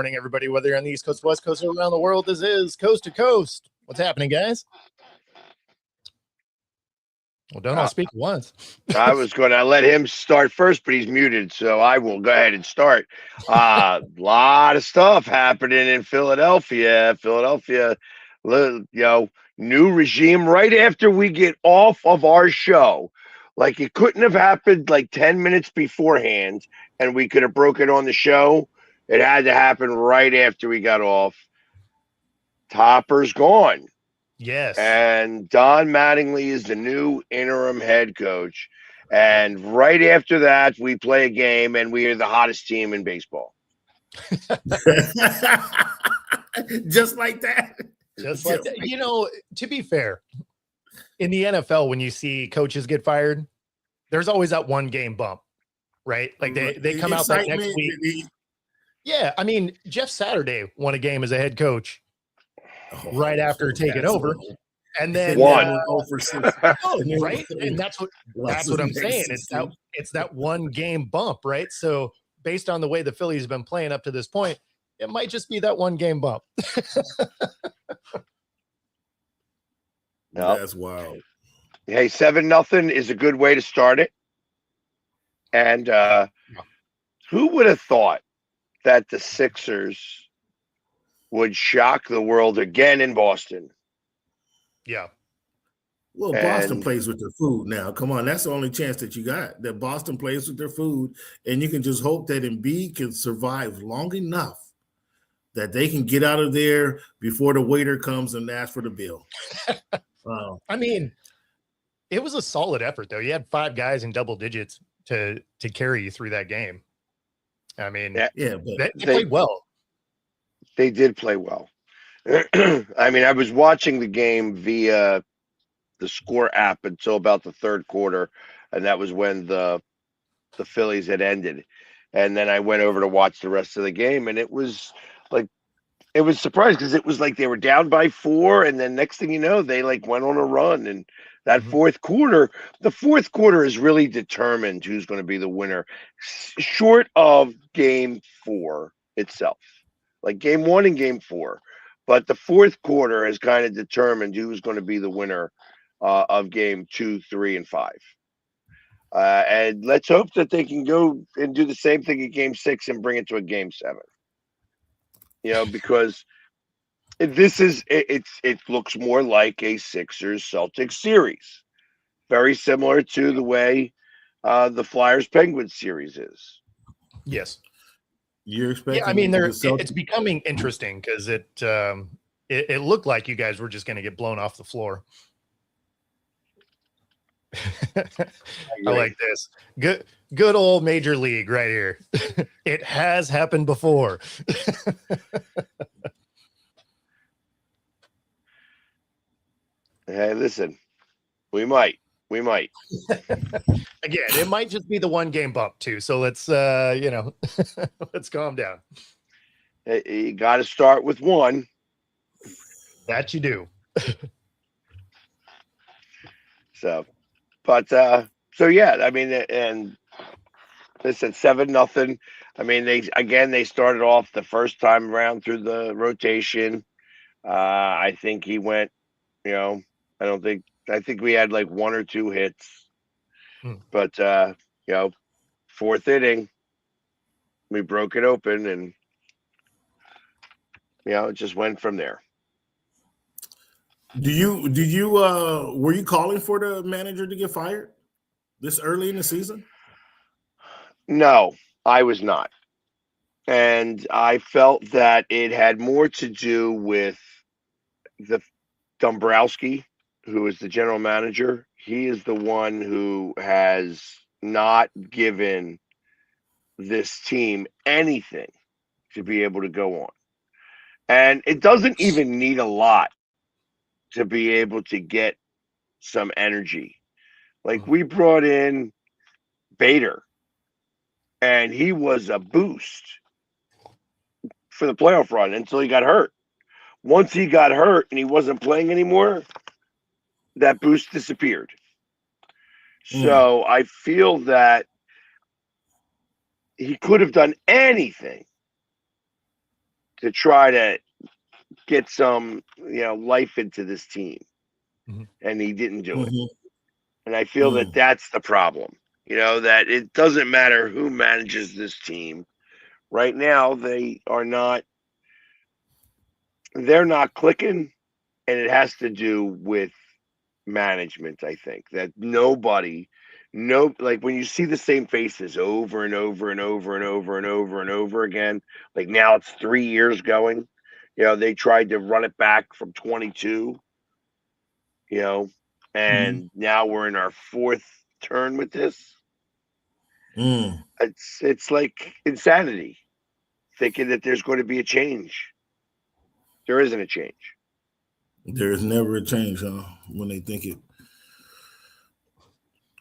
morning, everybody, whether you're on the East Coast, West Coast, or around the world. This is Coast to Coast. What's happening, guys? Well, don't all speak at once. I was going to let him start first, but he's muted, so I will go ahead and start. Lot of stuff happening in Philadelphia. New regime right after we get off of our show. Like, it couldn't have happened like 10 minutes beforehand, and we could have broken on the show. It had to happen right after we got off. Topper's gone. Yes. And Don Mattingly is the new interim head coach. And right after that, we play a game, and we are the hottest team in baseball. Just like that. Just like that. You know, to be fair, in the NFL, when you see coaches get fired, there's always that one game bump, right? Like they come out that next week. Yeah, I mean, Jeff Saturday won a game as a head coach right after taking over. And then right? And that's what I'm saying. It's that one game bump, right? So based on the way the Phillies have been playing up to this point, it might just be that one game bump. No. That's wild. Hey, 7-0 is a good way to start it. And who would have thought that the Sixers would shock the world again in Boston? Yeah. Well, Boston plays with their food now. Come on, that's the only chance that you got. That Boston plays with their food, and you can just hope that Embiid can survive long enough that they can get out of there before the waiter comes and asks for the bill. I mean, it was a solid effort, though. You had 5 guys in double digits to carry you through that game. I mean, but they played well. They did play well. I mean, I was watching the game via the Score app until about the third quarter, and that was when the Phillies had ended. And then I went over to watch the rest of the game, and it was surprising because it was like they were down by 4, and then next thing you know, they like went on a run. And that fourth quarter is really determined who's going to be the winner, short of game 4 itself, like game 1 and game 4. But the fourth quarter has kind of determined who's going to be the winner of game 2, 3, and 5. And let's hope that they can go and do the same thing at game 6 and bring it to a game 7. You know, because it looks more like a Sixers-Celtics series, very similar to the way the Flyers-Penguins series is. Yes. You're expecting? Yeah, I mean, it's becoming interesting because it looked like you guys were just going to get blown off the floor. I like this. Good old Major League right here. It has happened before. Hey, listen, we might. Again, it might just be the one game bump too. So let's let's calm down. You got to start with one. That you do. So yeah, I mean, and listen, 7-0. I mean, they started off the first time around through the rotation. I think he went, I think we had like 1 or 2 hits, but fourth inning, we broke it open, and it just went from there. Were you calling for the manager to get fired this early in the season? No, I was not. And I felt that it had more to do with the Dombrowski, who is the general manager. He is the one who has not given this team anything to be able to go on. And it doesn't even need a lot to be able to get some energy. Like, we brought in Bader, and he was a boost for the playoff run until he got hurt. Once he got hurt and he wasn't playing anymore, that boost disappeared. So I feel that he could have done anything to try to get some, life into this team, and he didn't do it. And I feel that that's the problem. That it doesn't matter who manages this team. Right now, they're not clicking, and it has to do with management. I think that like when you see the same faces over and over and over and over and over and over again, like now it's 3 years going. They tried to run it back from 22, and now we're in our fourth turn with this. It's like insanity, thinking that there's going to be a change. There isn't a change. There's never a change, huh? When they think it.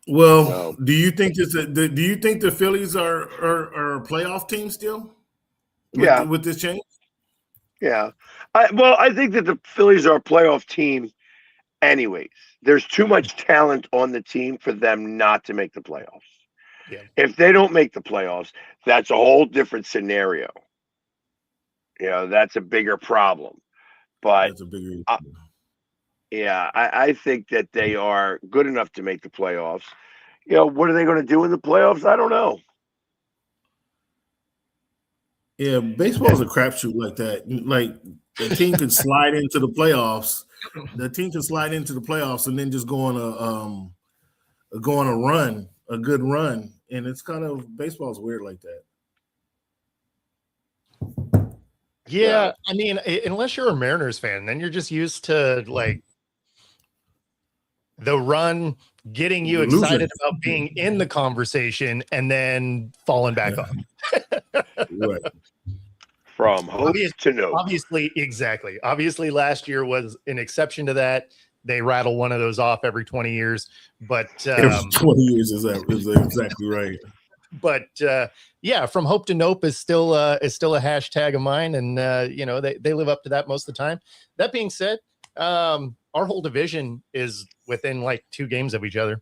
Well, No. Do you think the Phillies are a playoff team still? With this change? Yeah. I think that the Phillies are a playoff team anyways. There's too much talent on the team for them not to make the playoffs. Yeah. If they don't make the playoffs, that's a whole different scenario. That's a bigger problem. But that's a bigger I think that they are good enough to make the playoffs. What are they going to do in the playoffs? I don't know. Yeah, baseball is a crapshoot like that. Like the team can slide into the playoffs. The team can slide into the playoffs and then just go on a run, a good run, and it's kind of baseball's weird like that. Yeah, I mean, unless you're a Mariners fan, then you're just used to like the run getting you excited about being in the conversation and then falling back off. Right. From hope to no. Obviously, exactly. Obviously, last year was an exception to that. They rattle one of those off every 20 years, but every 20 years is exactly right. But from hope to nope is still a hashtag of mine, and they live up to that most of the time. That being said, our whole division is within like 2 games of each other.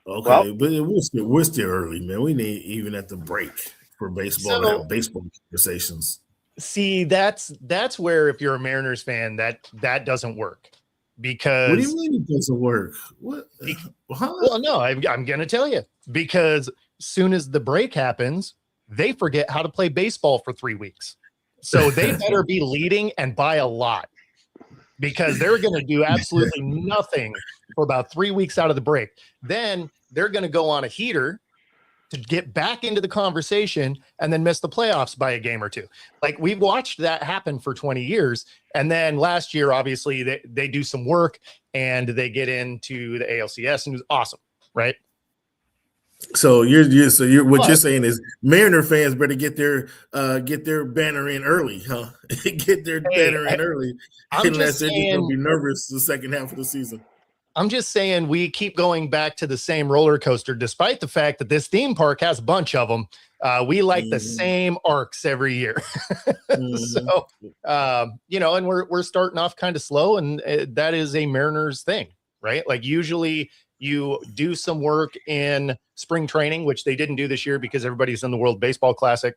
Okay, but we're still early, man. We need even at the break for baseball to have baseball conversations. See, that's where if you're a Mariners fan, that doesn't work. Because what do you mean it doesn't work? What? Well, no, I'm going to tell you, because soon as the break happens, they forget how to play baseball for 3 weeks. So they better be leading and by a lot, because they're going to do absolutely nothing for about 3 weeks out of the break. Then they're going to go on a heater to get back into the conversation and then miss the playoffs by a game or 2. Like, we've watched that happen for 20 years. And then last year, obviously, they do some work and they get into the ALCS, and it was awesome, right? So you're saying is Mariner fans better get their banner in early, huh? Get their banner in early, unless they're just gonna be nervous the second half of the season. I'm just saying we keep going back to the same roller coaster, despite the fact that this theme park has a bunch of them. We like the same arcs every year. So, and we're starting off kind of slow, and that is a Mariners thing, right? Like, usually you do some work in spring training, which they didn't do this year because everybody's in the World Baseball Classic.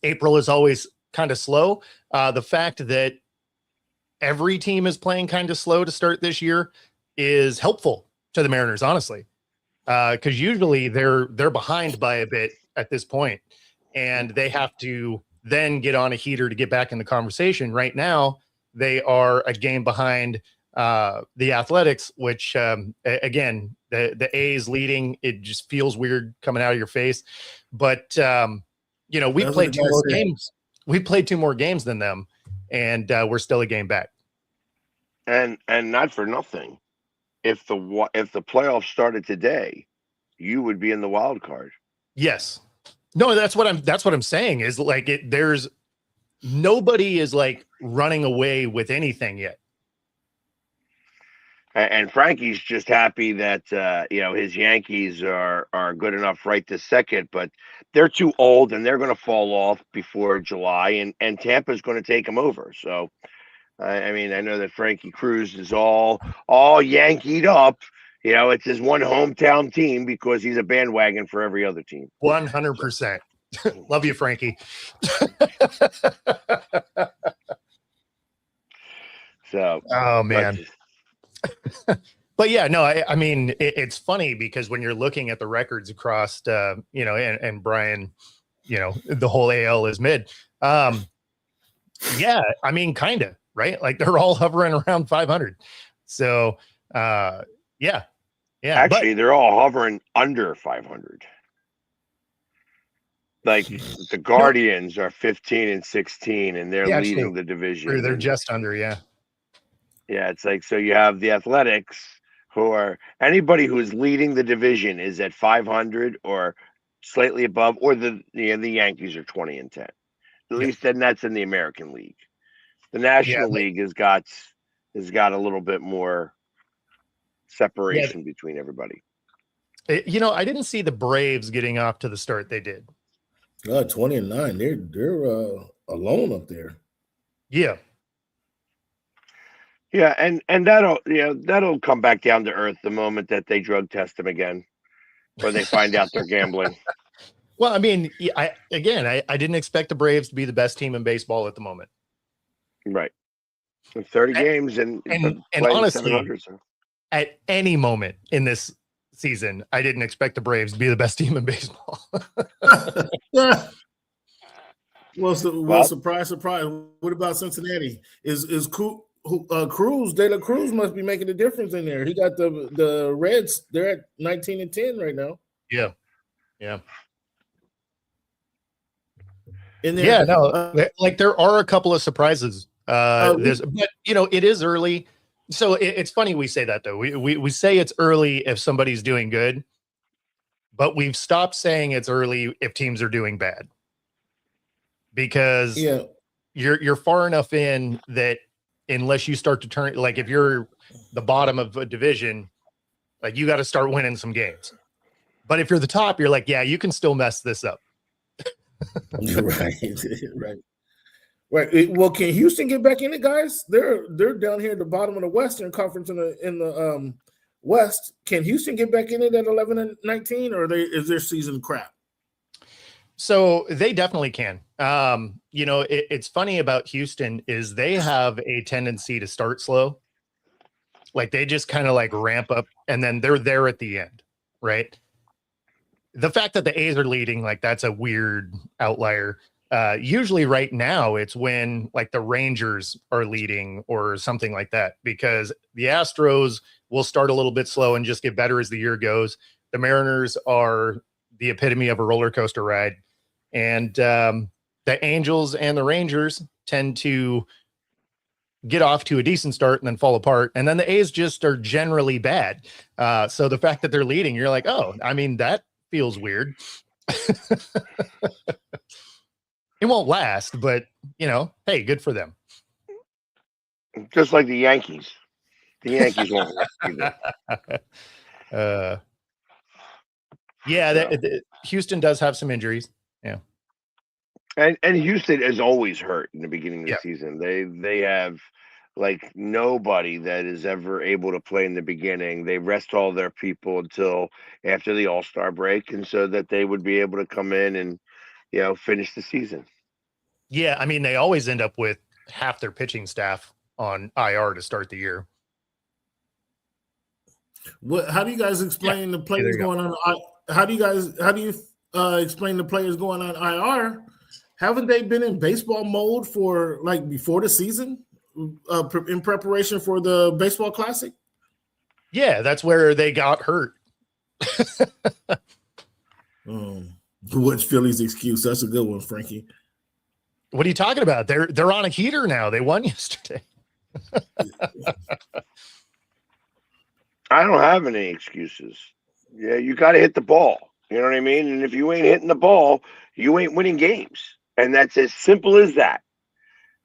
April is always kind of slow. The fact that every team is playing kind of slow to start this year is helpful to the Mariners, honestly, because usually they're behind by a bit at this point, and they have to then get on a heater to get back in the conversation. Right now, they are a game behind the Athletics, which again, the A's leading. It just feels weird coming out of your face, but we played 2 more games. We played 2 more games than them, and we're still a game back. And not for nothing, if the playoffs started today, you would be in the wild card. Yes. No, that's what I'm saying is like there's nobody is like running away with anything yet. And Frankie's just happy that his Yankees are good enough right this second, but they're too old and they're going to fall off before July, and Tampa's going to take them over. So, I mean, I know that Frankie Cruz is all Yankeed up. It's his one hometown team because he's a bandwagon for every other team. 100%. Love you, Frankie. So, oh man. But yeah, no, I mean, it's funny because when you're looking at the records across, you know, and Brian, you know, the whole AL is mid. Yeah, I mean, kind of, right? Like they're all hovering around 500. So, yeah. Actually, they're all hovering under 500. Like the Guardians are 15 and 16, and they're leading the division. They're just under, yeah. Yeah, it's like, so you have the Athletics, who are, anybody who is leading the division is at 500 or slightly above, or the Yankees are 20 and 10. At least then that's in the American League. The National League has got a little bit more separation between everybody. You know, I didn't see the Braves getting off to the start they did. 20 and 9. They're alone up there. Yeah. Yeah, and that'll come back down to earth the moment that they drug test them again, or they find out they're gambling. Well, I mean, I didn't expect the Braves to be the best team in baseball at the moment. Right. 30 games and honestly, at any moment in this season, I didn't expect the Braves to be the best team in baseball. Well, surprise. What about Cincinnati? Is Cruz, De La Cruz must be making a difference in there. He got the Reds. They're at 19 and 10 right now. Yeah. In there, yeah, no, like there are a couple of surprises. But you know, it is early. So it's funny we say that though. We say it's early if somebody's doing good, but we've stopped saying it's early if teams are doing bad. Because you're far enough in that unless you start to turn, like if you're the bottom of a division, like you got to start winning some games. But if you're the top, you're like, yeah, you can still mess this up. Right. Well, can Houston get back in it, guys? They're down here at the bottom of the Western Conference in the West. Can Houston get back in it at 11 and 19, or is their season crap? So they definitely can. You know, it's funny about Houston is they have a tendency to start slow. Like they just kind of like ramp up and then they're there at the end, right? The fact that the A's are leading, like that's a weird outlier. Usually right now it's when like the Rangers are leading or something like that, because the Astros will start a little bit slow and just get better as the year goes. The Mariners are the epitome of a roller coaster ride. And the Angels and the Rangers tend to get off to a decent start and then fall apart. And then the A's just are generally bad. So the fact that they're leading, you're like, oh, I mean, that feels weird. It won't last, but, you know, hey, good for them. Just like the Yankees. The Yankees won't last either. Houston does have some injuries. Yeah. And Houston is always hurt in the beginning of the season. They have like nobody that is ever able to play in the beginning. They rest all their people until after the All-Star break, and so that they would be able to come in and, you know, finish the season. Yeah, I mean, they always end up with half their pitching staff on IR to start the year. How do you guys explain the players going on? How do you explain the players going on IR? Haven't they been in baseball mode for like before the season, in preparation for the baseball classic? Yeah, that's where they got hurt. What's Philly's excuse? That's a good one, Frankie. What are you talking about? They're on a heater now. They won yesterday. I don't have any excuses. Yeah, you got to hit the ball. You know what I mean? And if you ain't hitting the ball, you ain't winning games. And that's as simple as that.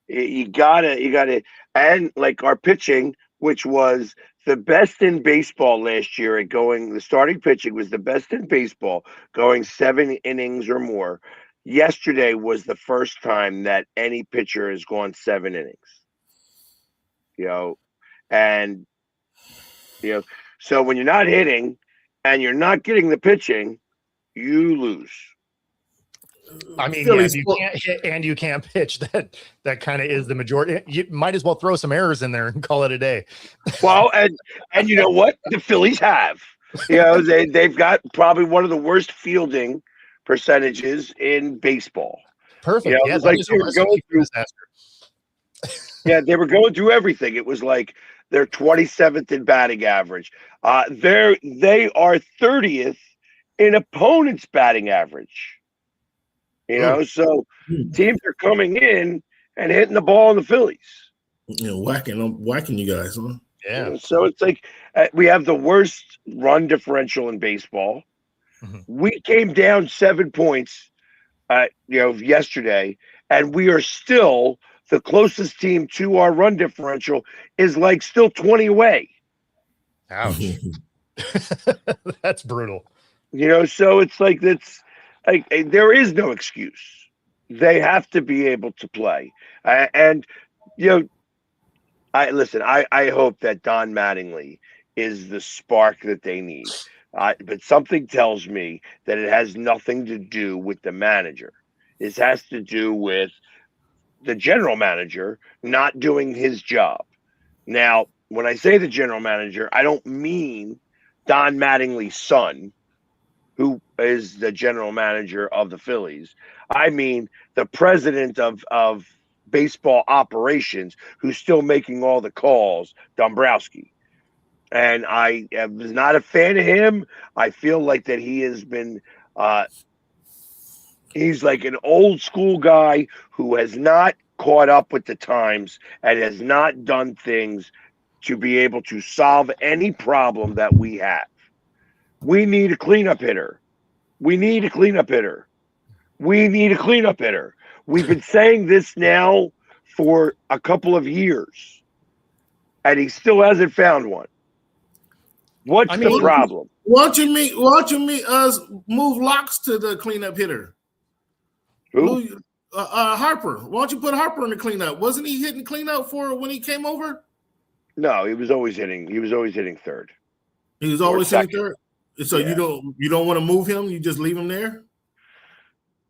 You gotta, and like our pitching, which was the best in baseball last year at the starting pitching was the best in baseball, going 7 innings or more. Yesterday was the first time that any pitcher has gone 7 innings. You know, and, you know, so when you're not hitting and you're not getting the pitching, you lose. I mean, yeah, if you can't hit and you can't pitch, that kind of is the majority. You might as well throw some errors in there and call it a day. Well, and you know what? The Phillies have. You know, they've got probably one of the worst fielding percentages in baseball. Perfect. You know, yeah, it was like they were going through. Yeah, they were going through everything. It was like they're 27th in batting average. They are 30th in opponents' batting average. You know, so teams are coming in and hitting the ball in the Phillies. You know, whacking you guys, huh? Yeah. You know, so it's like we have the worst run differential in baseball. Mm-hmm. We came down 7 points, yesterday, and we are still the closest team to our run differential is like still 20 away. Ouch. That's brutal. You know, so it's like there is no excuse. They have to be able to play. And, you know, I hope that Don Mattingly is the spark that they need. But something tells me that it has nothing to do with the manager. It has to do with the general manager not doing his job. Now, when I say the general manager, I don't mean Don Mattingly's son, who is the general manager of the Phillies. I mean the president of baseball operations, who's still making all the calls, Dombrowski. And I was not a fan of him. I feel like that he has been he's like an old school guy who has not caught up with the times and has not done things to be able to solve any problem that we have. We need a cleanup hitter. We need a cleanup hitter. We need a cleanup hitter. We've been saying this now for a couple of years, and he still hasn't found one. What's the problem? Why don't you meet us move Locks to the cleanup hitter? Who? Harper. Why don't you put Harper in the cleanup? Wasn't he hitting cleanup for when he came over? No, he was always hitting. He was always hitting third. He was always hitting third. So yeah. you don't want to move him? You just leave him there?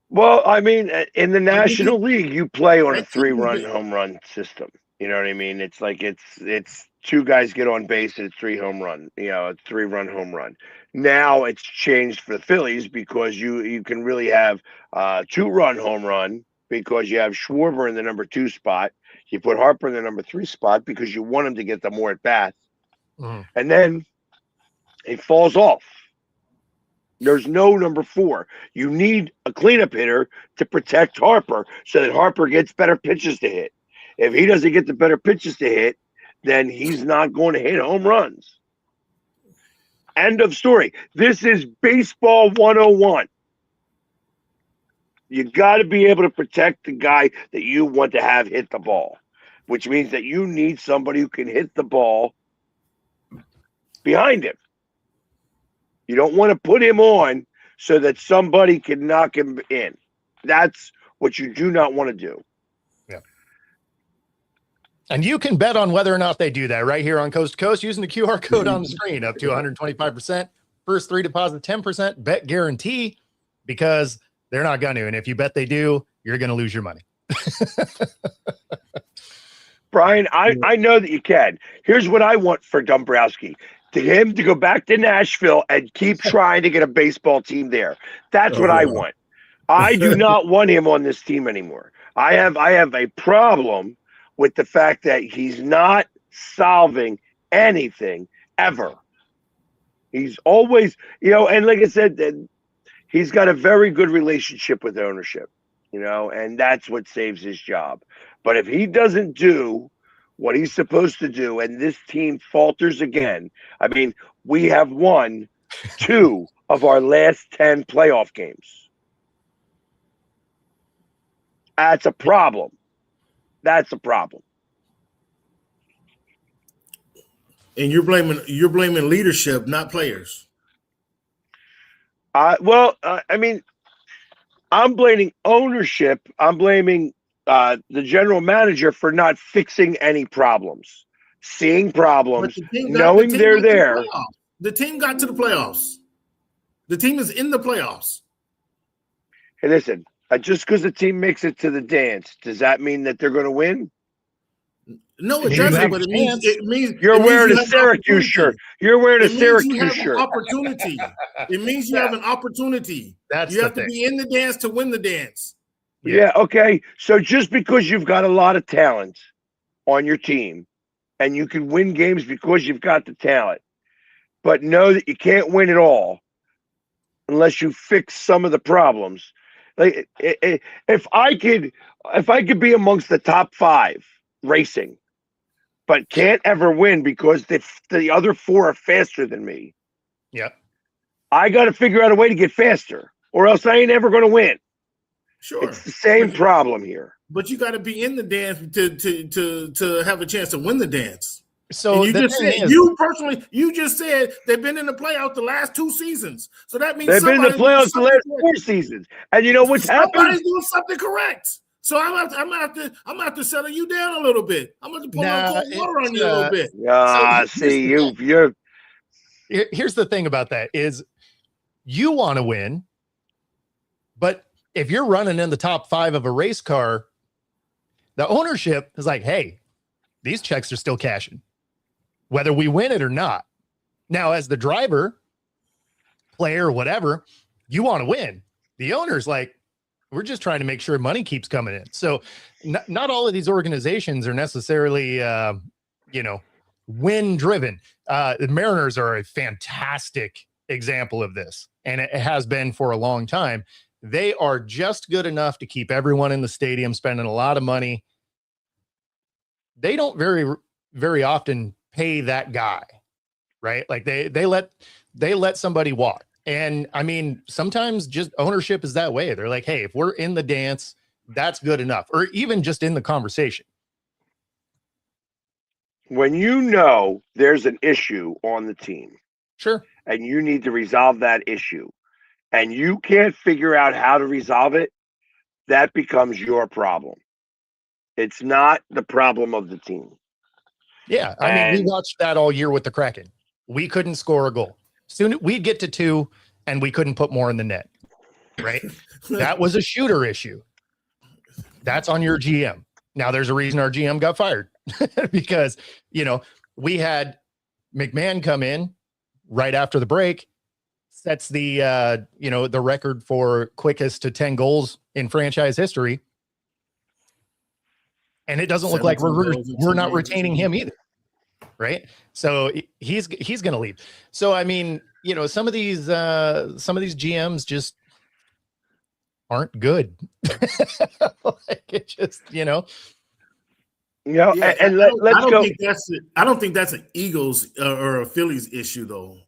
Well, I mean, in the National League, you play on a 3-run home run system. You know what I mean? It's like it's 2 guys get on base and it's 3 home run. You know, a 3-run home run. Now it's changed for the Phillies because you can really have 2-run home run because you have Schwarber in the number 2 spot. You put Harper in the number 3 spot because you want him to get the more at bats, and then it falls off. There's no number 4. You need a cleanup hitter to protect Harper so that Harper gets better pitches to hit. If he doesn't get the better pitches to hit, then he's not going to hit home runs. End of story. This is baseball 101. You got to be able to protect the guy that you want to have hit the ball, which means that you need somebody who can hit the ball behind him. You don't want to put him on so that somebody can knock him in. That's what you do not want to do. Yeah. And you can bet on whether or not they do that right here on Coast to Coast using the QR code on the screen, up to 125%. First 3 deposit, 10% bet guarantee, because they're not going to. And if you bet they do, you're going to lose your money. Brian, I know that you can. Here's what I want for Dombrowski. To him to go back to Nashville and keep trying to get a baseball team there. That's what I want. I do not want him on this team anymore. I have a problem with the fact that he's not solving anything ever. He's always, and like I said, he's got a very good relationship with ownership, and that's what saves his job. But if he doesn't do what he's supposed to do, and this team falters again, I mean, we have won 2 of our last 10 playoff games. That's a problem. That's a problem. And you're blaming leadership, not players. I mean, I'm blaming ownership. I'm blaming the general manager for not fixing any problems, seeing problems, knowing they're there. The team got to the playoffs. The team is in the playoffs. Hey, listen, Just because the team makes it to the dance, does that mean that they're going to win? No, it doesn't. But it means you're wearing a Syracuse shirt. You're wearing a Syracuse shirt. Opportunity. It means you have an opportunity. You have to be in the dance to win the dance. Yeah. Okay. So just because you've got a lot of talent on your team, and you can win games because you've got the talent, but know that you can't win it all unless you fix some of the problems. Like if I could be amongst the top 5 racing, but can't ever win because the other 4 are faster than me. Yeah. I got to figure out a way to get faster, or else I ain't ever going to win. Sure. It's the same problem here. But you got to be in the dance to have a chance to win the dance. So and you just said they've been in the playoffs the last 2 seasons. So that means they've been in the playoffs the last 4 seasons. And you know what's happened? Somebody's doing something correct. So I'm gonna have to settle you down a little bit. I'm gonna pour cold water on you a little bit. Here's the thing about that is you want to win, but if you're running in the top 5 of a race car, the ownership is like, hey, these checks are still cashing, whether we win it or not. Now, as the driver, player, whatever, you want to win. The owner's like, we're just trying to make sure money keeps coming in. So not all of these organizations are necessarily, win driven. The Mariners are a fantastic example of this, and it has been for a long time. They are just good enough to keep everyone in the stadium spending a lot of money. They don't very, very often pay that guy, right? Like they let somebody walk. And I mean, sometimes just ownership is that way. They're like, hey, if we're in the dance, that's good enough. Or even just in the conversation. When you know there's an issue on the team, sure, and you need to resolve that issue, and you can't figure out how to resolve it, that becomes your problem. It's not the problem of the team. Yeah, I mean, we watched that all year with the Kraken. We couldn't score a goal. Soon we'd get to 2, and we couldn't put more in the net, right? That was a shooter issue. That's on your GM. Now, there's a reason our GM got fired because, we had McMahon come in right after the break, sets the, the record for quickest to 10 goals in franchise history. And it doesn't look like we're not retaining him either. Right. So he's going to leave. So, I mean, some of these GMs just aren't good. Like it just, and let's go. I don't think that's an Eagles or a Phillies issue though.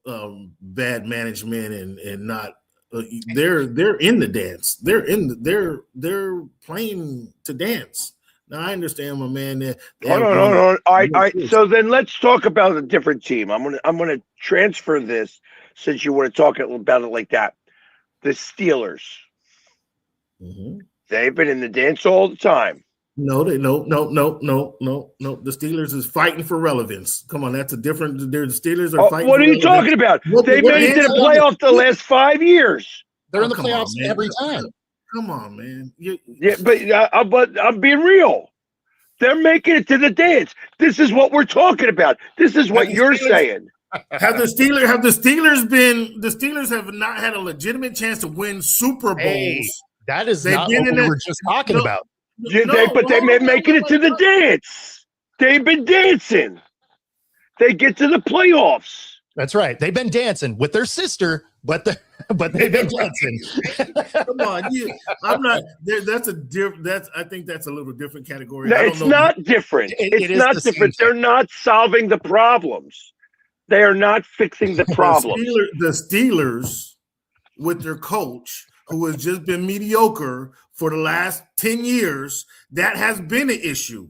Bad management and not, they're in the dance. They're playing to dance. Now I understand, my man. Hold on. All right. So then let's talk about a different team. I'm gonna transfer this since you want to talk about it like that. The Steelers. Mm-hmm. They've been in the dance all the time. No. The Steelers is fighting for relevance. Come on, that's a different. The Steelers are fighting. What are you talking about? They made it to the playoffs the last 5 years. They're in the playoffs every time. Come on, man. But I'm being real. They're making it to the dance. This is what we're talking about. This is what you're saying. Have the Steelers been? The Steelers have not had a legitimate chance to win Super Bowls. Hey, that is not what we were just talking about. But they've been making it to the dance. They've been dancing. They get to the playoffs. That's right. They've been dancing with their sister, but they've been dancing. Come on, I'm not. I think that's a little different category. No, it's not different. It's not different. They're not solving the problems. They are not fixing the problems. The Steelers, with their coach, who has just been mediocre for the last 10 years, that has been an issue.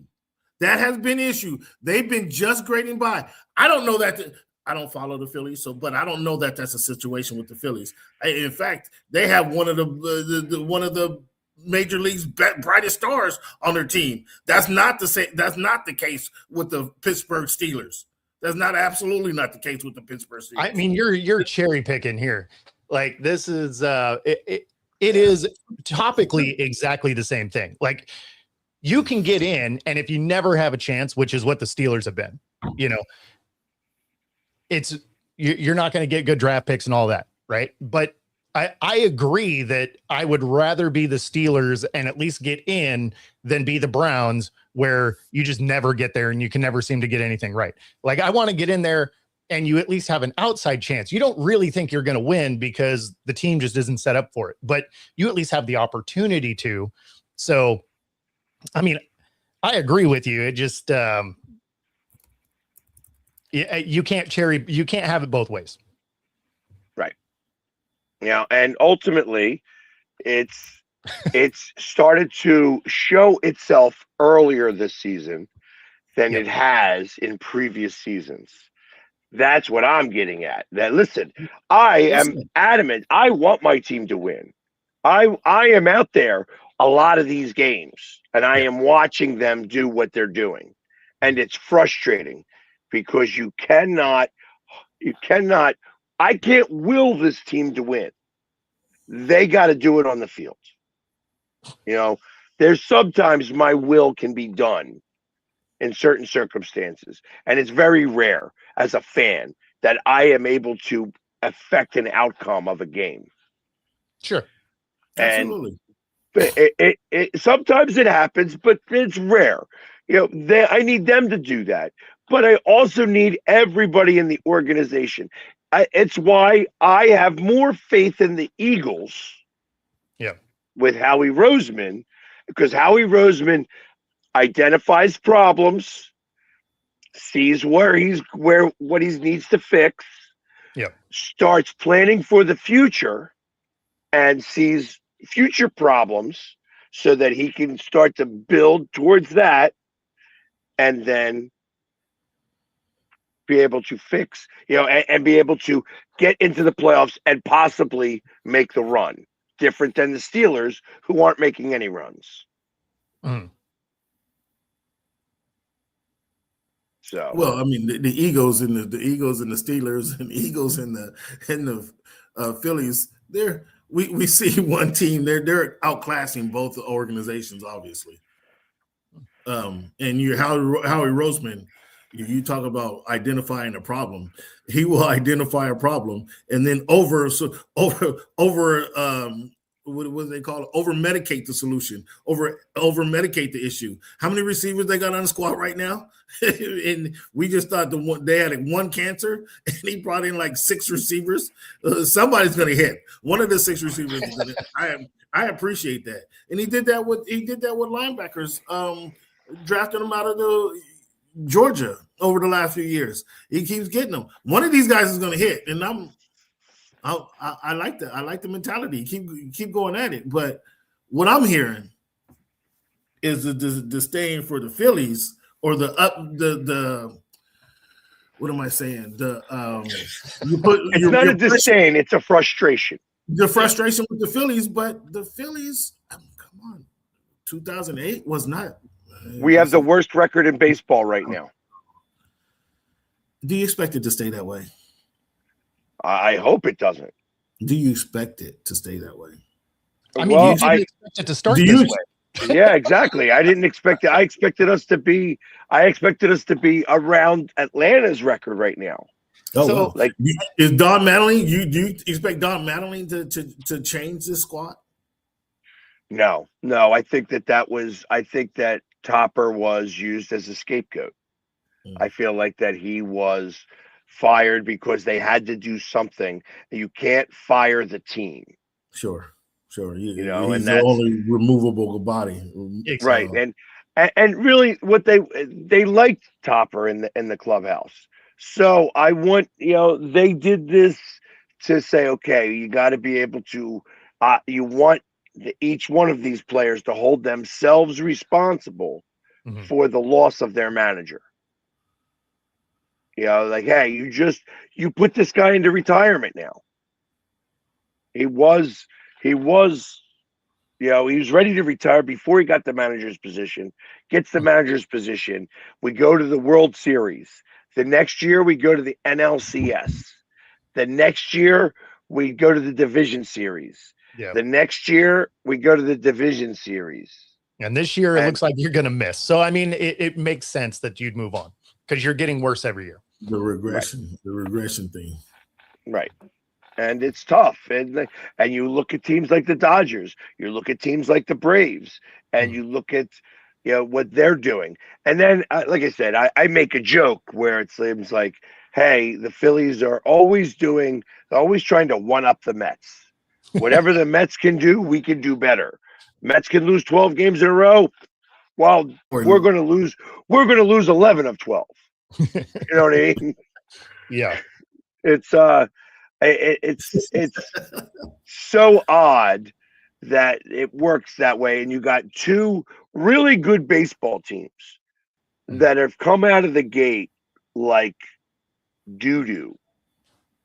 They've been just grading by. I don't know that. I don't follow the Phillies, but I don't know that that's a situation with the Phillies. In fact, they have one of the major league's brightest stars on their team. That's not the case with the Pittsburgh Steelers. That's absolutely not the case with the Pittsburgh Steelers. I mean, you're cherry picking here. Like this is it is topically exactly the same thing. Like, you can get in, and if you never have a chance, which is what the Steelers have been, you know, you're not going to get good draft picks and all that, right? But I agree that I would rather be the Steelers and at least get in than be the Browns, where you just never get there and you can never seem to get anything right. Like, I want to get in there and you at least have an outside chance. You don't really think you're going to win because the team just isn't set up for it, but you at least have the opportunity to. So, I mean, I agree with you. It just, you can't have it both ways. Right. Yeah. And ultimately it's started to show itself earlier this season than it has in previous seasons. That's what I'm getting at. That, listen, I am adamant. I want my team to win. I am out there a lot of these games, and I am watching them do what they're doing. And it's frustrating because you cannot, I can't will this team to win. They got to do it on the field. You know, there's sometimes my will can be done in certain circumstances. And it's very rare as a fan that I am able to affect an outcome of a game. Sure. Absolutely. And sometimes it happens, but it's rare. You know, I need them to do that. But I also need everybody in the organization. It's why I have more faith in the Eagles with Howie Roseman, because Howie Roseman identifies problems, sees what he needs to fix, starts planning for the future, and sees future problems so that he can start to build towards that, and then be able to fix, you know, and be able to get into the playoffs and possibly make the run. Different than the Steelers, who aren't making any runs. So, well, I mean, the Eagles and the Eagles and the Steelers and the Eagles and the Phillies, we see one team, they're outclassing both organizations, obviously. And you Howie Roseman, you talk about identifying a problem. He will identify a problem and then over what do they call it? Over medicate the solution, over medicate the issue. How many receivers they got on the squad right now? And we just thought they had one cancer, and he brought in like 6 receivers. Somebody's going to hit. One of the 6 receivers is going to. I appreciate that, and he did that with linebackers, drafting them out of the Georgia over the last few years. He keeps getting them. One of these guys is going to hit, and I like that. I like the mentality. Keep going at it. But what I'm hearing is the disdain for the Phillies, or the what am I saying? It's not a disdain, it's a frustration. The frustration with the Phillies, but the Phillies, come on, 2008 was not. We have the worst record in baseball right now. Do you expect it to stay that way? I hope it doesn't. Do you expect it to stay that way? I mean, you didn't expect it to start this way. Yeah, exactly. I didn't expect it. I expected us to be around Atlanta's record right now. Oh, so, like, is Don Mattingly? Do you expect Don Mattingly to change this squad? No. I think that Topper was used as a scapegoat. I feel like that he was fired because they had to do something. You can't fire the team. Sure. You know, he's and that's the only removable body. Right. And really what they liked Topper in the clubhouse. So I want, you know, they did this to say, okay, you got to be able to, you want each one of these players to hold themselves responsible for the loss of their manager. You know, like, hey, you put this guy into retirement now. He was, you know, he was ready to retire before he got the manager's position, gets the manager's position. We go to the World Series. The next year we go to the NLCS. The next year we go to the Division Series. Yeah. The next year we go to the division series. And this year it looks like you're going to miss. So, I mean, it makes sense that you'd move on because you're getting worse every year. The regression thing. Right. And it's tough. And you look at teams like the Dodgers, you look at teams like the Braves, and you look at, what they're doing. And then, like I said, I make a joke where it seems like, hey, the Phillies are always trying to one up the Mets. Whatever the Mets can do, we can do better. Mets can lose 12 games in a row. Well, we're going to lose 11 of 12. You know what I mean? Yeah. It's so odd that it works that way. And you got two really good baseball teams that have come out of the gate like doo-doo.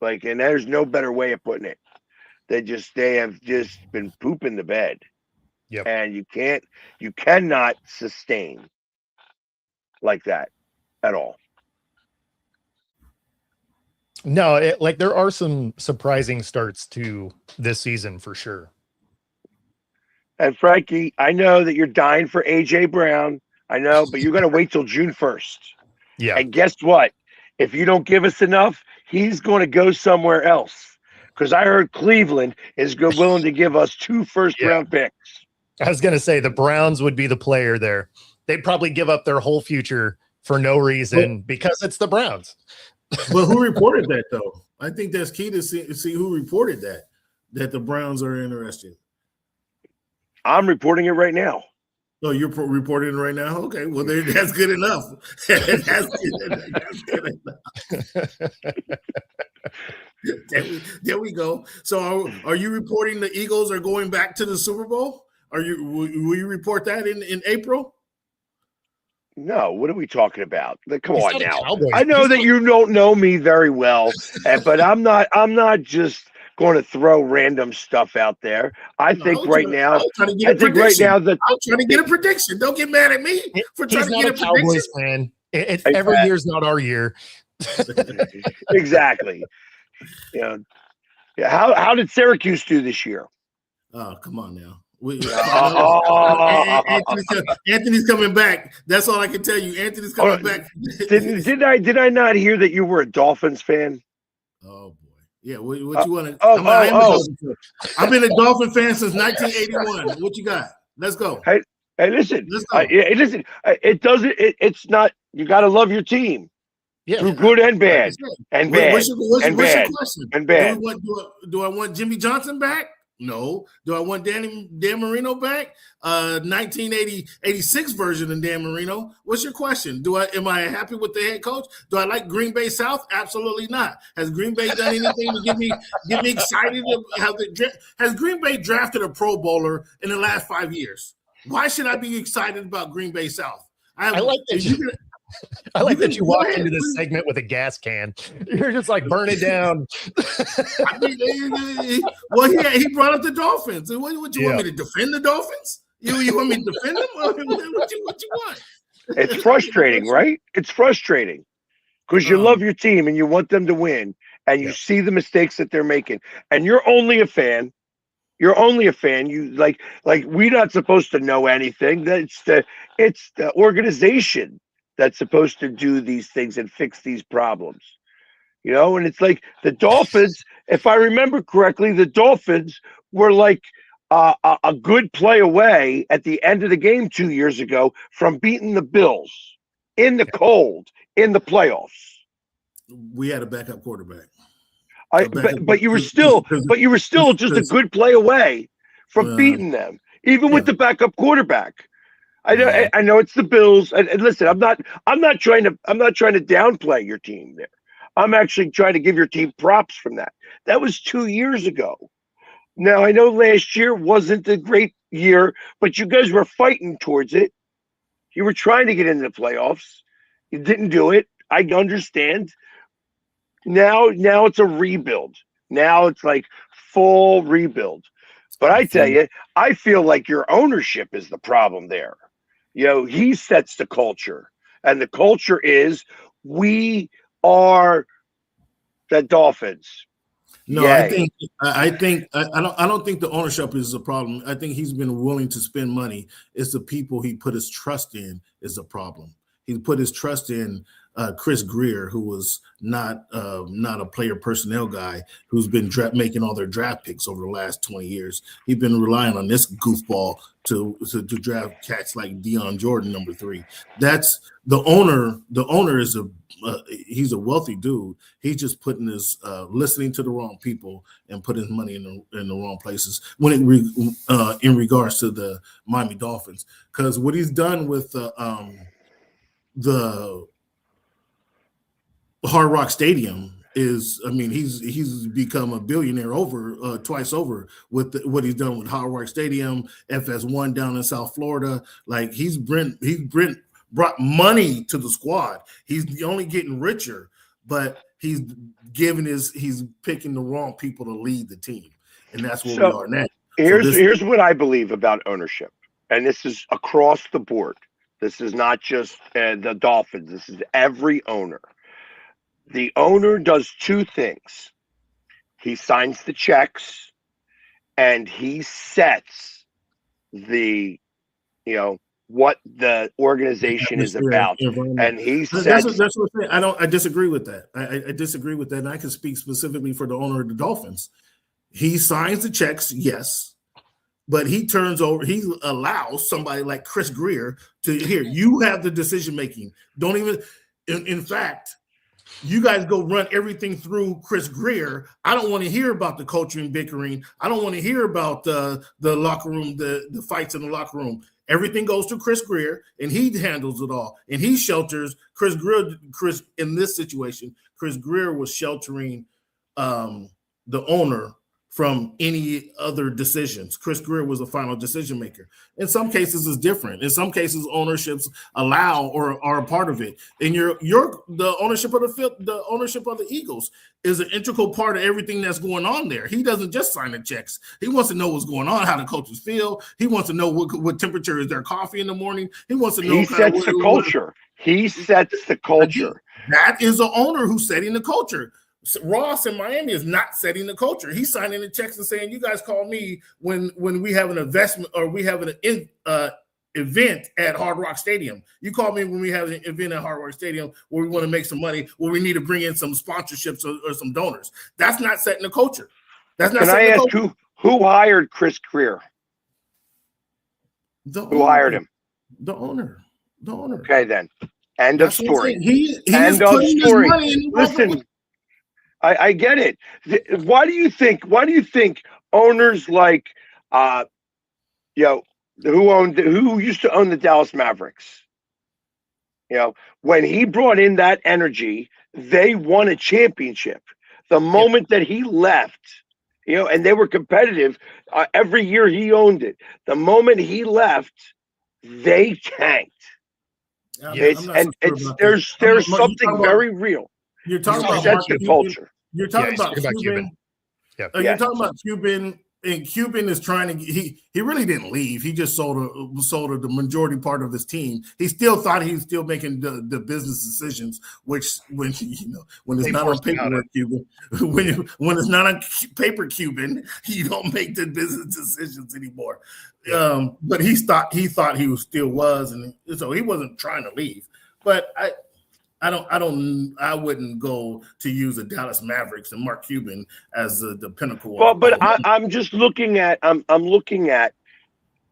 And there's no better way of putting it. They have just been pooping the bed. Yep. And you cannot sustain like that at all. No, there are some surprising starts to this season for sure. And Frankie, I know that you're dying for AJ Brown. I know, but you're going to wait till June 1st. Yeah. And guess what? If you don't give us enough, he's going to go somewhere else. Because I heard Cleveland is willing to give us 2 first-round picks. I was going to say the Browns would be the player there. They'd probably give up their whole future for no reason because it's the Browns. But who reported that, though? I think that's key to see who reported that the Browns are interested. I'm reporting it right now. Oh, you're reporting it right now? Okay, well, that's good enough. That's good enough. There we go. So are you reporting the Eagles are going back to the Super Bowl? Will you report that in April? No, what are we talking about? Come on now. Cowboys. I know that you don't know me very well, but I'm not just going to throw random stuff out there. I think right now that I'm trying to get a prediction. Don't get mad at me for trying to get a Cowboys prediction. Fan. Every year's not our year. Exactly. How did Syracuse do this year? Oh, come on now. Anthony's coming back. That's all I can tell you. Anthony's coming back. Did I not hear that you were a Dolphins fan? Oh boy, yeah. What you want to? I've been a Dolphin fan since 1981. What you got? Let's go. Hey, listen. Listen. It doesn't. It's not. You got to love your team. Yeah, through good and bad, and bad, what's your question? And bad. Do I want Jimmy Johnson back? No. Do I want Dan Marino back? 1986 version of Dan Marino. What's your question? Am I happy with the head coach? Do I like Green Bay South? Absolutely not. Has Green Bay done anything to get me excited? Has Green Bay drafted a Pro Bowler in the last 5 years? Why should I be excited about Green Bay South? I like that. I like that you walked into this segment with a gas can. You're just like, burn it down. I mean, well, he brought up the Dolphins. What you want me to defend the Dolphins? You want me to defend them? What you want? It's frustrating, right? It's frustrating because you love your team and you want them to win, and you see the mistakes that they're making, and you're only a fan. You're only a fan. You like we're not supposed to know anything. It's the organization that's supposed to do these things and fix these problems, and it's like the Dolphins, if I remember correctly, the Dolphins were like a good play away at the end of the game 2 years ago from beating the Bills in the cold in the playoffs. We had a backup quarterback. But you were still just a good play away from beating them, even with the backup quarterback. I know it's the Bills, and listen, I'm not trying to downplay your team there. I'm actually trying to give your team props from that. That was 2 years ago. Now I know last year wasn't a great year, but you guys were fighting towards it. You were trying to get into the playoffs. You didn't do it. I understand. Now it's a rebuild. Now it's like full rebuild. But I tell you, I feel like your ownership is the problem there. He sets the culture, and the culture is we are the Dolphins. No, Yay. I don't think the ownership is a problem. I think he's been willing to spend money. It's the people he put his trust in is a problem. He put his trust in Chris Greer, who was not a player personnel guy, who's been making all their draft picks over the last 20 years. He's been relying on this goofball to draft cats like Deion Jordan, number 3. That's the owner. The owner is he's a wealthy dude. He's just putting his listening to the wrong people and putting his money in the wrong places when in regards to the Miami Dolphins, because what he's done with the Hard Rock Stadium is, I mean, he's become a billionaire twice over with what he's done with Hard Rock Stadium, FS1 down in South Florida. Like he's brought money to the squad. He's only getting richer, but he's picking the wrong people to lead the team, and that's where we are now. Here's what I believe about ownership, and this is across the board. This is not just the Dolphins. This is every owner. The owner does 2 things. He signs the checks and he sets the, what the organization is about. And he sets. That's what I'm saying. I disagree with that. I disagree with that. And I can speak specifically for the owner of the Dolphins. He signs the checks, yes. But he allows somebody like Chris Greer to you have the decision making. Don't even, in fact, you guys go run everything through Chris Greer. I don't want to hear about the culture and bickering. I don't want to hear about the locker room, the fights in the locker room. Everything goes to Chris Greer, and he handles it all. And he shelters Chris Greer. In this situation, Chris Greer was sheltering the owner from any other decisions. Chris Greer was the final decision maker. In some cases, it's different. In some cases, ownerships allow or are a part of it. And the ownership of the ownership of the Eagles is an integral part of everything that's going on there. He doesn't just sign the checks. He wants to know what's going on, how the coaches feel. He wants to know what temperature is their coffee in the morning. He wants to know. He sets the culture. He sets the culture. That is the owner who's setting the culture. Ross in Miami is not setting the culture. He's signing the checks and saying, "You guys call me when we have an investment or we have an event at Hard Rock Stadium. You call me when we have an event at Hard Rock Stadium where we want to make some money, where we need to bring in some sponsorships or some donors." That's not setting the culture. That's not. Can I ask who hired Chris Greer? Who hired him? The owner. The owner. Okay, then. End of story. End of story. Listen. I get it. Why do you think owners like who used to own the Dallas Mavericks, when he brought in that energy, they won a championship. The moment that he left, and they were competitive every year he owned it. The moment he left, they tanked. There's something very real. You're talking about the culture. You're talking about Cuban. You're talking about Cuban, and Cuban is trying to. He really didn't leave. He just sold the majority part of his team. He still thought he was still making the business decisions, which when it's not on paper, Cuban, when it's not on paper, Cuban, you don't make the business decisions anymore. But he thought he still was, and so he wasn't trying to leave. But I wouldn't go to use the Dallas Mavericks and Mark Cuban as the pinnacle. Well, but I'm just looking at I'm looking at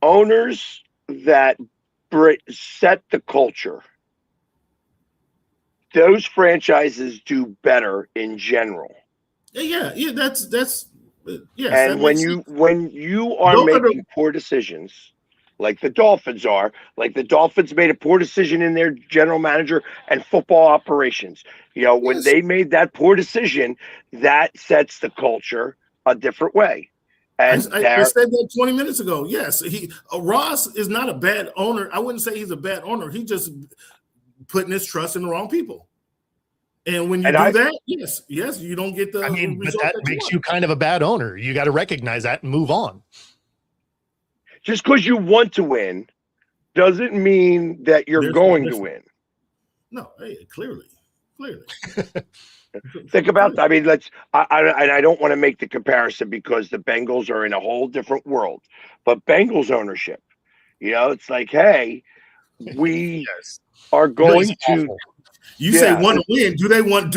owners that set the culture. Those franchises do better in general. Yeah. That's yes. And when you are making poor decisions, like the Dolphins are, like the Dolphins made a poor decision in their general manager and football operations. When they made that poor decision, that sets the culture a different way. And I said that 20 minutes ago. Yes, Ross is not a bad owner. I wouldn't say he's a bad owner. He just putting his trust in the wrong people. And when you do that, yes, you don't get the. I mean, but that makes you kind of a bad owner. You got to recognize that and move on. Just because you want to win doesn't mean that you're going to win. No, clearly. Clearly. Think about, I mean, I don't want to make the comparison because the Bengals are in a whole different world, but Bengals ownership, it's like, hey, we Yes. are going to. Awful. You say want to win. Do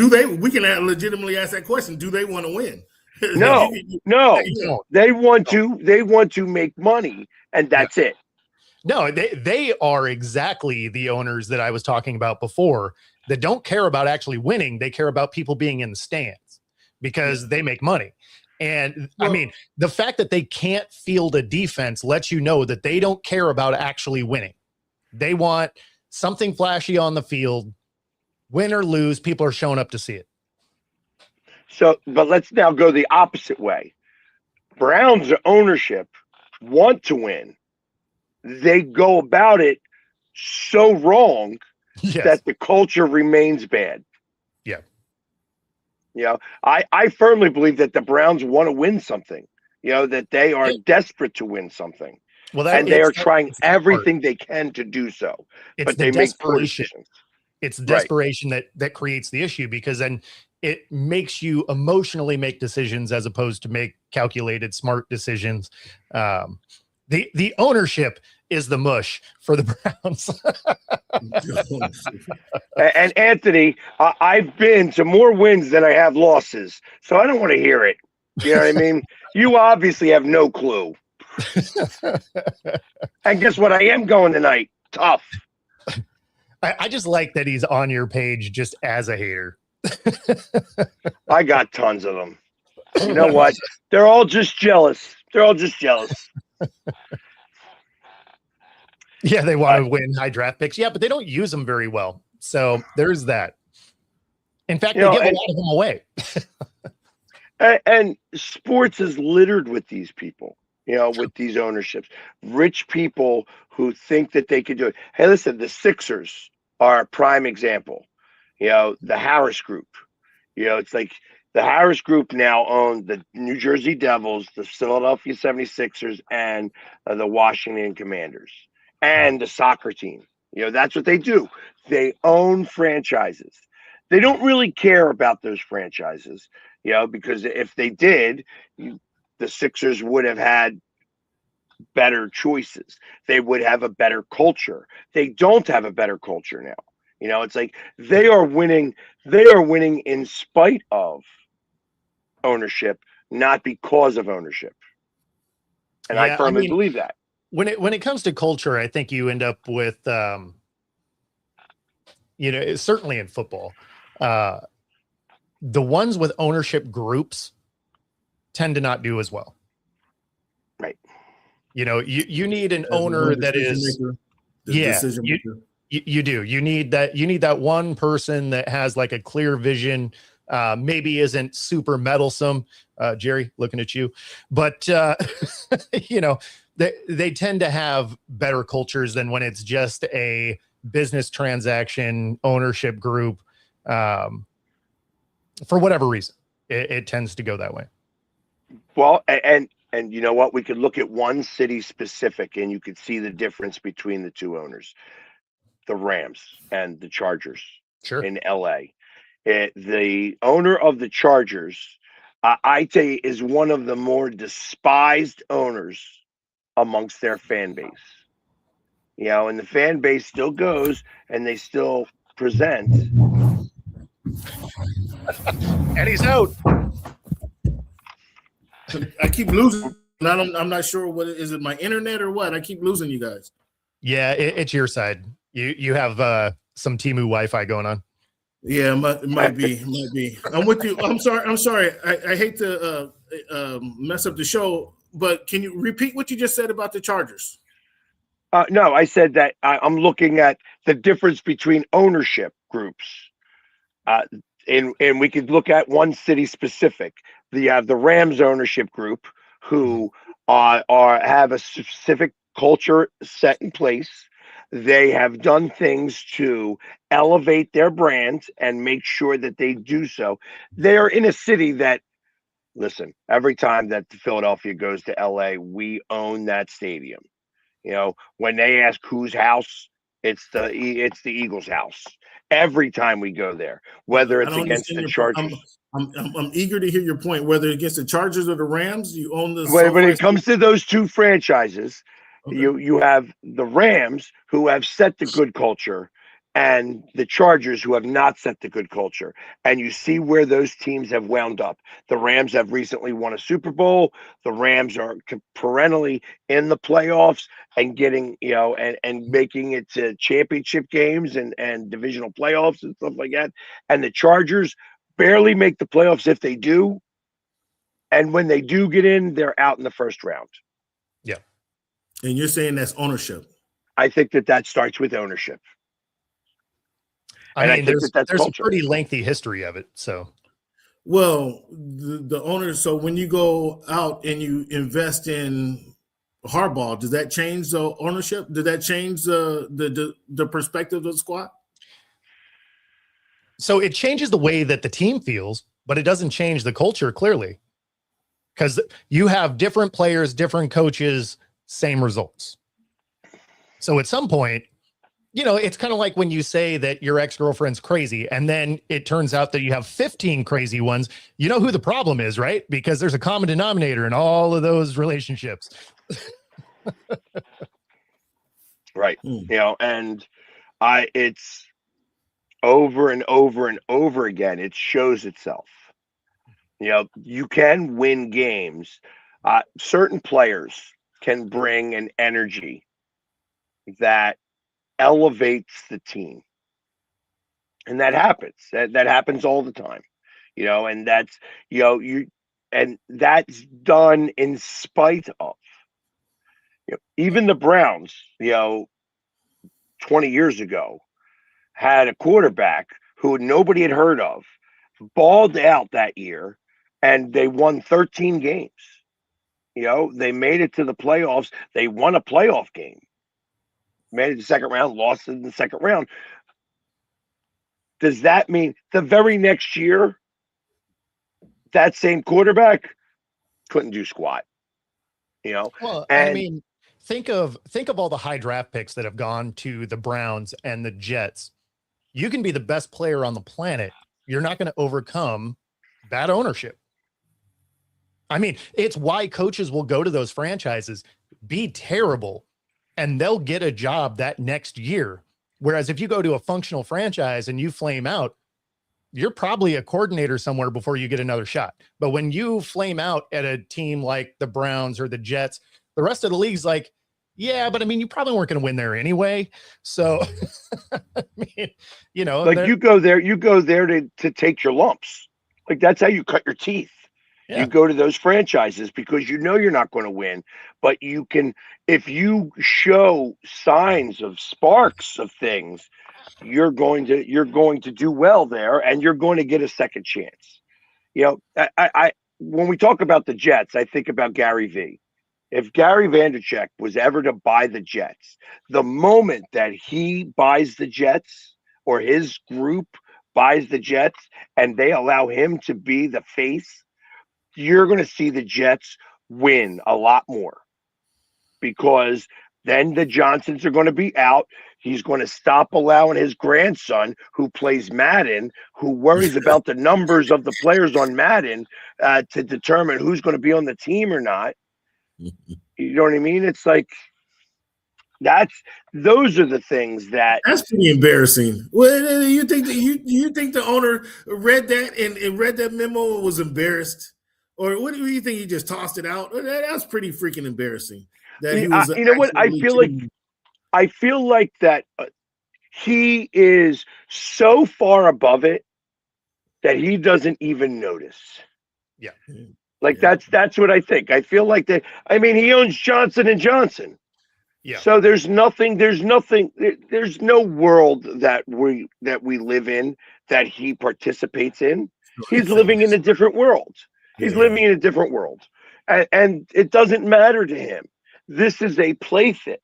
they? We can legitimately ask that question. Do they want to win? No. They want to make money, and that's it. No, they are exactly the owners that I was talking about before that don't care about actually winning. They care about people being in the stands because they make money. And I mean, the fact that they can't field a defense lets you know that they don't care about actually winning. They want something flashy on the field. Win or lose, people are showing up to see it. So, but let's now go the opposite way. Browns ownership want to win. They go about it so wrong that the culture remains bad. Yeah. I firmly believe that the Browns want to win something, that they are desperate to win something. Well, and they are trying everything they can to do so. But they make poor decisions. It's desperation that creates the issue, because then it makes you emotionally make decisions as opposed to make calculated, smart decisions. The ownership is the mush for the Browns. And Anthony, I've been to more wins than I have losses, so I don't want to hear it. You know what I mean? You obviously have no clue. And guess what? I am going tonight. Tough. I just like that he's on your page just as a hater. I got tons of them. You know what? They're all just jealous. Yeah, they want to win high draft picks. Yeah, but they don't use them very well. So there's that. In fact, they give a lot of them away. And sports is littered with these people, with these ownerships. Rich people who think that they could do it. Hey, listen, the Sixers are a prime example. The Harris Group. It's like the Harris Group now own the New Jersey Devils, the Philadelphia 76ers, and the Washington Commanders, and the soccer team. That's what they do. They own franchises. They don't really care about those franchises, because if they did, the Sixers would have had better choices. They would have a better culture. They don't have a better culture now. It's like they are winning in spite of ownership, not because of ownership. And I firmly believe that. When it comes to culture, I think you end up with certainly in football, the ones with ownership groups tend to not do as well. Right. You need an owner that is you do. You need that one person that has like a clear vision, maybe isn't super meddlesome. Jerry, looking at you, but they tend to have better cultures than when it's just a business transaction ownership group. For whatever reason, it tends to go that way. Well, and you know what? We could look at one city specific, and you could see the difference between the two owners. The Rams and the Chargers in LA. The owner of the Chargers, I tell you, is one of the more despised owners amongst their fan base. And the fan base still goes and they still present. And he's out. I keep losing. I'm not sure what is it, my internet or what? I keep losing you guys. Yeah, it's your side. You have some Temu Wi-Fi going on. Yeah, it might be. I'm with you. I'm sorry. I hate to mess up the show, but can you repeat what you just said about the Chargers? No, I said that I'm looking at the difference between ownership groups. And we could look at one city specific. You have the Rams ownership group who have a specific culture set in place. They have done things to elevate their brand and make sure that they do so. They are in a city that, listen, every time that Philadelphia goes to LA, we own that stadium. When they ask whose house, it's the Eagles' house. every time we go there, whether it's I don't against the understand Chargers. I'm eager to hear your point. Whether against the Chargers or the Rams, you own the. When it comes to those two franchises, Okay. you have the Rams who have set the good culture, and the Chargers who have not set the good culture. And you see where those teams have wound up. The Rams have recently won a Super Bowl. The Rams are perennially in the playoffs and getting, and making it to championship games and divisional playoffs and stuff like that. And the Chargers barely make the playoffs if they do. And when they do get in, they're out in the first round. Yeah. And you're saying that's ownership. I think that starts with ownership. I mean, there's there's a pretty lengthy history of it. So, well, the owners. So when you go out and you invest in Harbaugh, does that change the ownership? Did that change the perspective of the squad? So it changes the way that the team feels, but it doesn't change the culture clearly, because you have different players, different coaches, same results. So at some point, it's kind of like when you say that your ex-girlfriend's crazy and then it turns out that you have 15 crazy ones. You know who the problem is, right? Because there's a common denominator in all of those relationships. Right. And it's over and over and over again. It shows itself. You can win games. Certain players can bring an energy that elevates the team, and that happens. That happens all the time, and that's and that's done in spite of even the Browns. 20 years ago, had a quarterback who nobody had heard of, balled out that year, and they won 13 games. They made it to the playoffs. They won a playoff game. Made it to the second round, lost in the second round. Does that mean the very next year, that same quarterback couldn't do squat? Well, and I mean, think of all the high draft picks that have gone to the Browns and the Jets. You can be the best player on the planet. You're not going to overcome bad ownership. I mean, it's why coaches will go to those franchises, be terrible, and they'll get a job that next year. Whereas if you go to a functional franchise and you flame out, you're probably a coordinator somewhere before you get another shot. But when you flame out at a team like the Browns or the Jets, the rest of the league's like, yeah, but I mean, you probably weren't going to win there anyway. So, I mean, like you go there to take your lumps. Like that's how you cut your teeth. Yeah. You go to those franchises because you're not going to win, but you can, if you show signs of sparks of things, you're going to do well there, and you're going to get a second chance. I when we talk about the Jets, I think about Gary V. If Gary Vaynerchuk was ever to buy the Jets, the moment that he buys the Jets or his group buys the Jets and they allow him to be the face, you're going to see the Jets win a lot more, because then the Johnsons are going to be out. He's going to stop allowing his grandson, who plays Madden, who worries about the numbers of the players on Madden, to determine who's going to be on the team or not. You know what I mean? It's like those are the things that's pretty embarrassing. Well, you think the owner read that and read that memo and was embarrassed? Or what do you think? He just tossed it out? That's pretty freaking embarrassing. That he was. You know what? I feel like that he is so far above it that he doesn't even notice. Yeah. Like that's what I think. I feel like that. I mean, he owns Johnson & Johnson. Yeah. So there's no world that we live in that he participates in. He's living in a different world. He's living in a different world. And it doesn't matter to him. This is a plaything.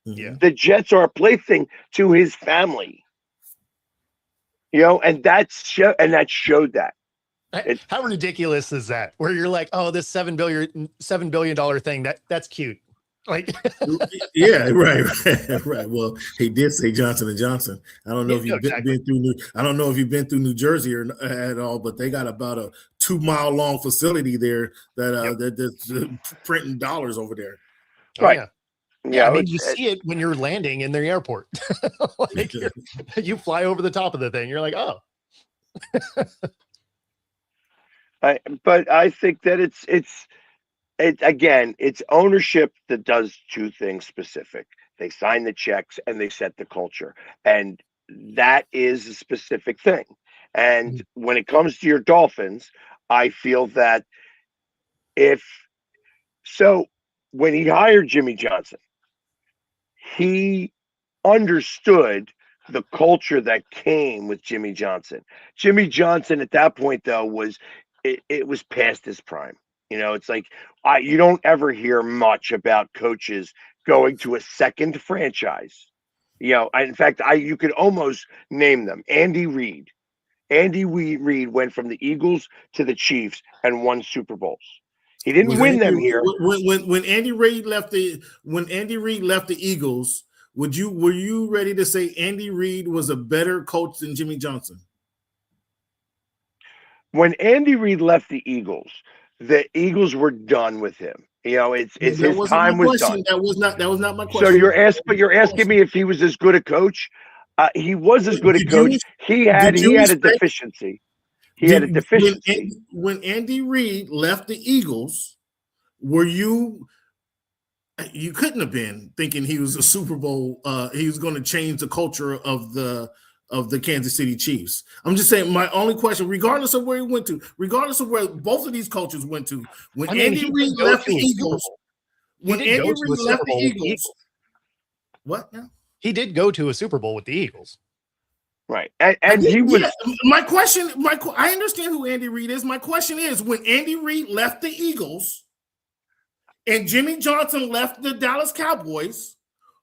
Yeah. The Jets are a plaything to his family. And that showed that. How ridiculous is that? Where you're like, oh, this $7 billion thing, that's cute. Like, yeah, right. Well, he did say Johnson and Johnson. I don't know if you've been through I don't know if you've been through New Jersey or at all, but they got about a 2-mile long facility there that's printing dollars over there. Right. Yeah, I mean, you see it when you're landing in the airport. Like you fly over the top of the thing. You're like, oh. But I think that it's ownership that does two things specific. They sign the checks and they set the culture. And that is a specific thing. And when it comes to your Dolphins, I feel that when he hired Jimmy Johnson, he understood the culture that came with Jimmy Johnson. Jimmy Johnson at that point, though, was past his prime. You know, it's like you don't ever hear much about coaches going to a second franchise. You know, in fact, you could almost name them. Andy Reid. Andy Reid went from the Eagles to the Chiefs and won Super Bowls. He didn't win them here. When Andy Reid left the Eagles, were you ready to say Andy Reid was a better coach than Jimmy Johnson? When Andy Reid left the Eagles were done with him. You know, his time was done. That was not my question. So you're asking me if he was as good a coach? He was as good a coach. He had a deficiency. When Andy Reid left the Eagles, were you couldn't have been thinking he was a Super Bowl, he was going to change the culture of the Kansas City Chiefs. I'm just saying, my only question, regardless of where he went to, regardless of where both of these coaches went to, when Andy Reid left the Eagles, what now? He did go to a Super Bowl with the Eagles. Right. And he was. My question, I understand who Andy Reid is. My question is, when Andy Reid left the Eagles and Jimmy Johnson left the Dallas Cowboys,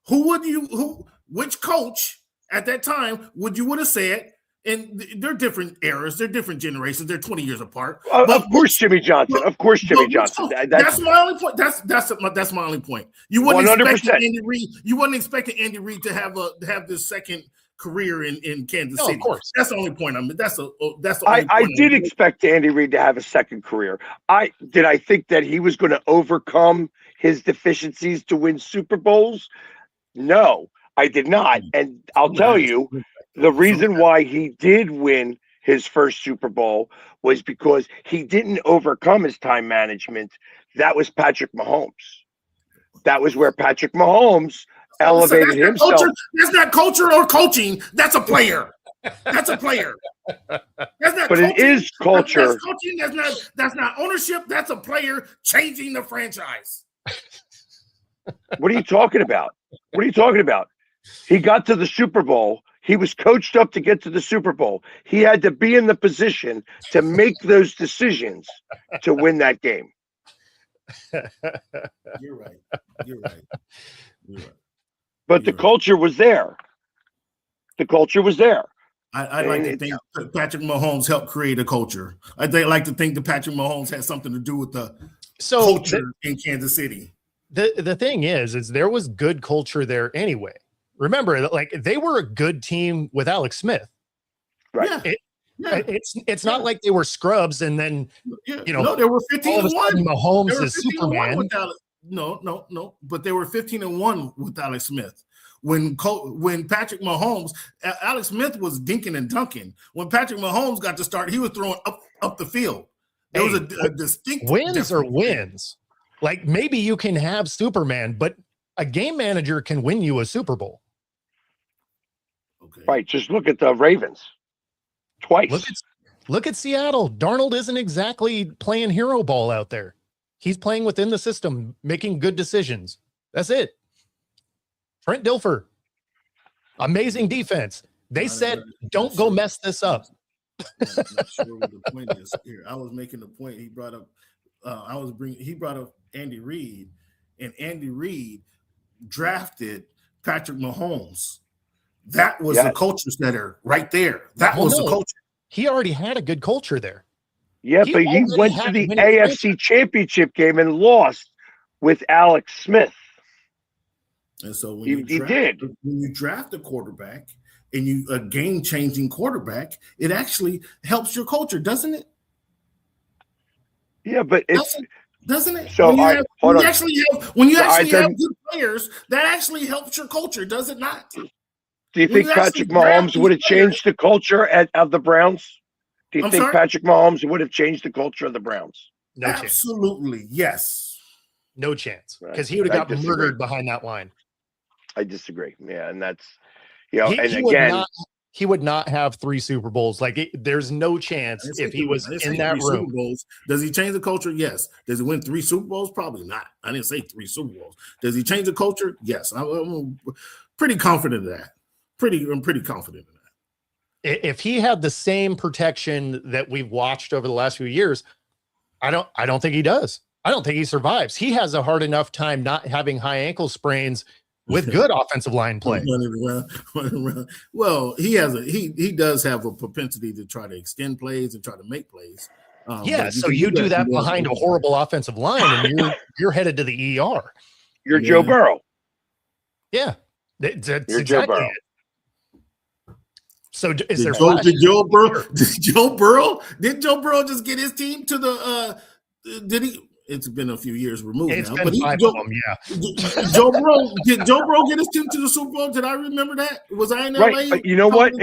which coach at that time would have said, and they're different eras, they're different generations, they're 20 years apart. Of course, Jimmy Johnson. That's my only point. That's my only point. You wouldn't 100%. Expect Andy Reid. You wasn't expecting Andy Reid to have this second career in Kansas City. Of course. That's the only point I'm. That's the. I did expect Andy Reid to have a second career. I think that he was going to overcome his deficiencies to win Super Bowls. No, I did not. And I'll tell you, the reason why he did win his first Super Bowl was because he didn't overcome his time management. That was Patrick Mahomes. That was where Patrick Mahomes elevated himself. That's not culture or coaching. That's a player. That's a player. That's not. But coaching. It is culture. That's coaching. That's not ownership. That's a player changing the franchise. What are you talking about? He got to the Super Bowl. He was coached up to get to the Super Bowl. He had to be in the position to make those decisions to win that game. You're right. But the culture was there. I'd like to think that Patrick Mahomes helped create a culture. I'd like to think that Patrick Mahomes had something to do with the culture in Kansas City. The thing is there was good culture there anyway. Remember, like, they were a good team with Alex Smith. Right. It's not like they were scrubs and then, they were 15-1. Mahomes is Superman. No. But they were 15-1 with Alex Smith. When Patrick Mahomes, Alex Smith was dinking and dunking. When Patrick Mahomes got to start, he was throwing up the field. There was a distinct wins or wins. Like, maybe you can have Superman, but a game manager can win you a Super Bowl. Okay. Right. Just look at the Ravens. Twice. Look at Seattle. Darnold isn't exactly playing hero ball out there. He's playing within the system, making good decisions. That's it. Trent Dilfer. Amazing defense. They said, don't go mess this up. I'm not sure what the point is here. I was making the point he brought up. He brought up Andy Reid, and Andy Reid drafted Patrick Mahomes. That was the culture setter right there. That was the culture. He already had a good culture there. Yeah, but he went to the AFC Championship game and lost with Alex Smith. And so when you draft a quarterback and a game-changing quarterback, it actually helps your culture, doesn't it? Yeah, but it's doesn't it? So when you actually have good players, that actually helps your culture, does it not? Do you think Patrick Mahomes would have changed the culture of the Browns? Do you think Patrick Mahomes would have changed the culture of the Browns? No chance. Absolutely, yes. No chance, because he would have got murdered behind that line. I disagree. Yeah, and that's he would not have 3 Super Bowls. Like there's no chance if he was in that room. Super Bowls. Does he change the culture? Yes. Does he win 3 Super Bowls? Probably not. I didn't say 3 Super Bowls. Does he change the culture? Yes. I'm pretty confident of that. I'm pretty confident in that. If he had the same protection that we've watched over the last few years, I don't think he does. I don't think he survives. He has a hard enough time not having high ankle sprains with good offensive line play. Well, he does have a propensity to try to extend plays and try to make plays. So you do that behind a horrible offensive line, and you're headed to the ER. You're Joe Burrow. Yeah, that's you're exactly Joe Burrow. it. So did Joe Burrow just get his team to the? Did he? It's been a few years removed now. But Joe Burrow did Joe Burrow get his team to the Super Bowl? Did I remember that? Was I in LA? Right. You know what?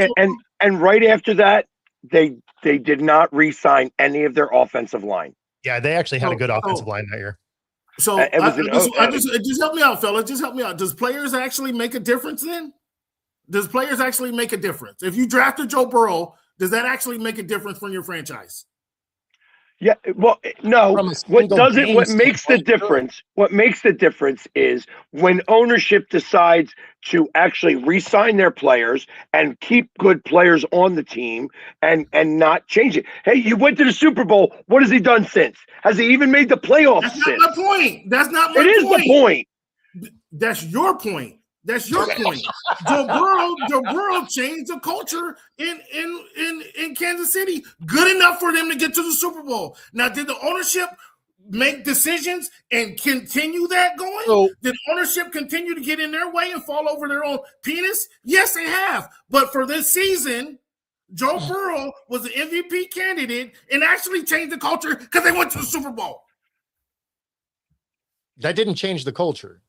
And right after that, they did not re-sign any of their offensive line. Yeah, they actually had a good offensive line that year. So just help me out, fella. Just help me out. Does players actually make a difference then? Does players actually make a difference? If you drafted Joe Burrow, does that actually make a difference for your franchise? Yeah, well, no. What makes the difference is when ownership decides to actually re-sign their players and keep good players on the team and not change it. Hey, you went to the Super Bowl. What has he done since? Has he even made the playoffs since? That's not my point. That's not my point. It is the point. That's your point. That's your point. Joe Burrow changed the culture in Kansas City. Good enough for them to get to the Super Bowl. Now, did the ownership make decisions and continue that going? Did ownership continue to get in their way and fall over their own penis? Yes, they have. But for this season, Joe Burrow was the MVP candidate and actually changed the culture because they went to the Super Bowl. That didn't change the culture.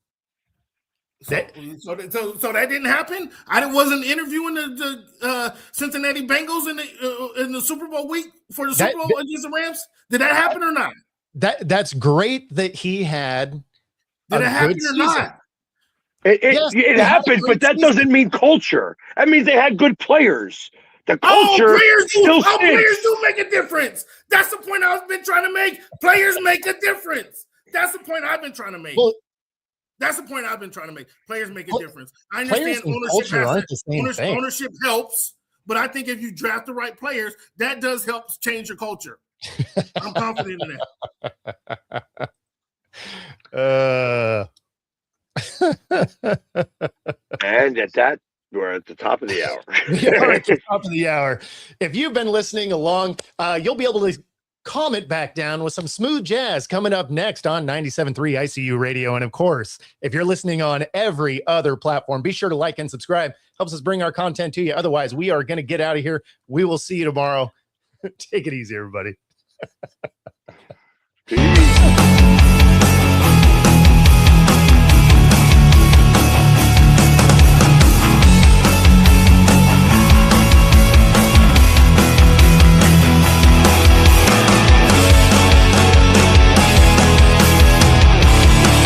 So that didn't happen. I wasn't interviewing the Cincinnati Bengals in the Super Bowl week for the Super Bowl against the Rams. Did that happen or not? That's great that he had. Did it happen or not? It happened, but that doesn't mean culture. That means they had good players. The culture players do make a difference. That's the point I've been trying to make. Players make a difference. That's the point I've been trying to make. Players make a difference. I understand ownership helps, but I think if you draft the right players, that does help change your culture. I'm confident in that. And at that, we're at the top of the hour. We're at the top of the hour. If you've been listening along, you'll be able to calm it back down with some smooth jazz coming up next on 97.3 ICU Radio. And of course, if you're listening on every other platform, be sure to like and subscribe. Helps us bring our content to you. Otherwise, we are going to get out of here. We will see you tomorrow. Take it easy, everybody.